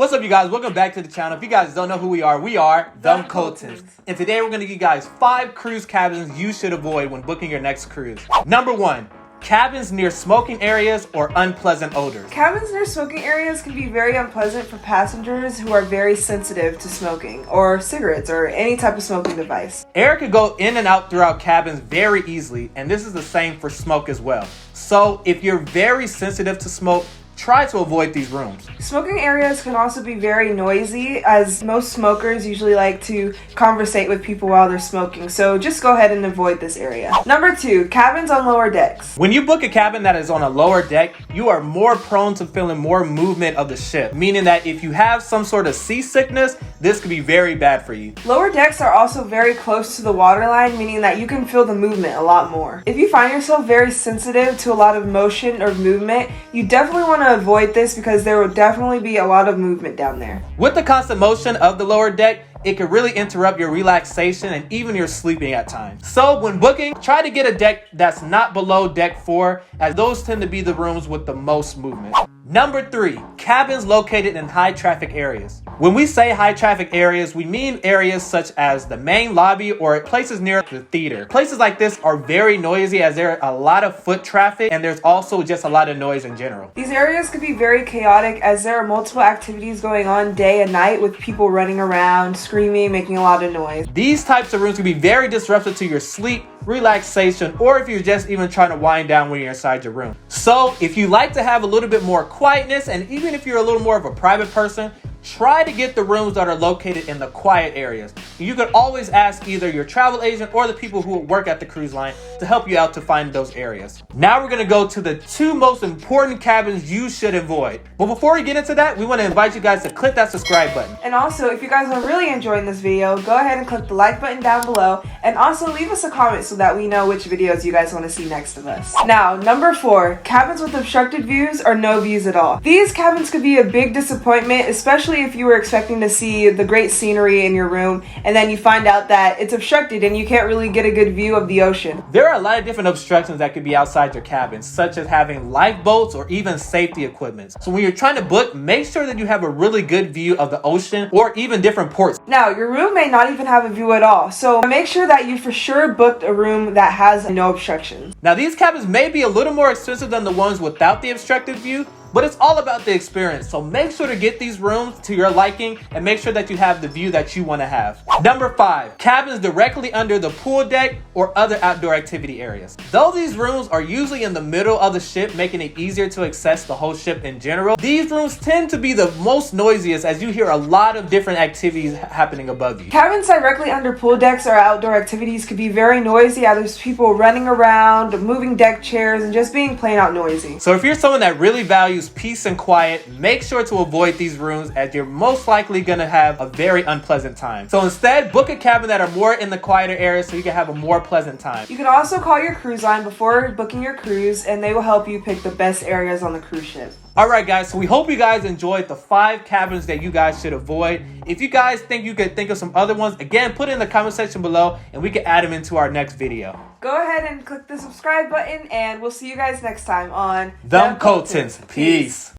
What's up, you guys? Welcome back to the channel. If you guys don't know who we are the Cultons. And today we're going to give you guys 5 cruise cabins you should avoid when booking your next cruise. Number 1. Cabins near smoking areas or unpleasant odors. Cabins near smoking areas can be very unpleasant for passengers who are very sensitive to smoking or cigarettes or any type of smoking device. Air could go in and out throughout cabins very easily, and this is the same for smoke as well. So if you're very sensitive to smoke, try to avoid these rooms. Smoking areas can also be very noisy, as most smokers usually like to conversate with people while they're smoking, so just go ahead and avoid this area. Number 2, cabins on lower decks. When you book a cabin that is on a lower deck, you are more prone to feeling more movement of the ship, meaning that if you have some sort of seasickness, this could be very bad for you. Lower decks are also very close to the waterline, meaning that you can feel the movement a lot more. If you find yourself very sensitive to a lot of motion or movement, you definitely want to avoid this because there will definitely be a lot of movement down there. With the constant motion of the lower deck, it can really interrupt your relaxation and even your sleeping at times. So when booking, try to get a deck that's not below deck 4, as those tend to be the rooms with the most movement. Number 3, cabins located in high traffic areas. When we say high traffic areas, we mean areas such as the main lobby or places near the theater. Places like this are very noisy as there are a lot of foot traffic and there's also just a lot of noise in general. These areas could be very chaotic as there are multiple activities going on day and night with people running around, screaming, making a lot of noise. These types of rooms can be very disruptive to your sleep, relaxation, or if you're just even trying to wind down when you're inside your room. So if you like to have a little bit more quietness, and even if you're a little more of a private person, try to get the rooms that are located in the quiet areas. You could always ask either your travel agent or the people who work at the cruise line to help you out to find those areas. Now we're going to go to the 2 most important cabins you should avoid. But before we get into that, we want to invite you guys to click that subscribe button. And also, if you guys are really enjoying this video, go ahead and click the like button down below, and also leave us a comment so that we know which videos you guys want to see next of us. Now, number 4, cabins with obstructed views or no views at all. These cabins could be a big disappointment, especially if you were expecting to see the great scenery in your room and then you find out that it's obstructed and you can't really get a good view of the ocean. There are a lot of different obstructions that could be outside your cabin, such as having lifeboats or even safety equipment. So when you're trying to book, make sure that you have a really good view of the ocean or even different ports. Now, your room may not even have a view at all, so make sure that you for sure booked a room that has no obstructions. Now, these cabins may be a little more expensive than the ones without the obstructed view, but it's all about the experience. So make sure to get these rooms to your liking and make sure that you have the view that you want to have. Number 5, cabins directly under the pool deck or other outdoor activity areas. Though these rooms are usually in the middle of the ship, making it easier to access the whole ship in general, these rooms tend to be the most noisiest as you hear a lot of different activities happening above you. Cabins directly under pool decks or outdoor activities could be very noisy as there's people running around, moving deck chairs, and just being plain out noisy. So if you're someone that really values peace and quiet, make sure to avoid these rooms as you're most likely gonna have a very unpleasant time. So instead, book a cabin that are more in the quieter areas so you can have a more pleasant time. You can also call your cruise line before booking your cruise and they will help you pick the best areas on the cruise ship. Alright guys, so we hope you guys enjoyed the 5 cabins that you guys should avoid. If you guys think you could think of some other ones, again, put it in the comment section below and we can add them into our next video. Go ahead and click the subscribe button and we'll see you guys next time on Them Cultons. Peace.